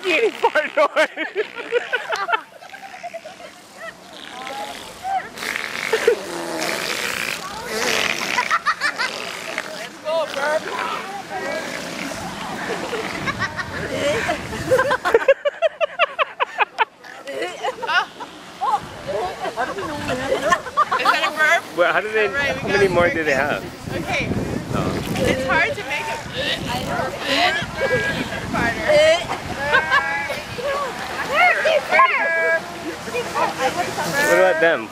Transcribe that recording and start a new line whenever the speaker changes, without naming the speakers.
making any fart noise.
Let's go, Burp. Is that a burp?
Well, how do they?
Right,
how many more do they have?
Okay.
Oh.
It's hard to make a
What about them?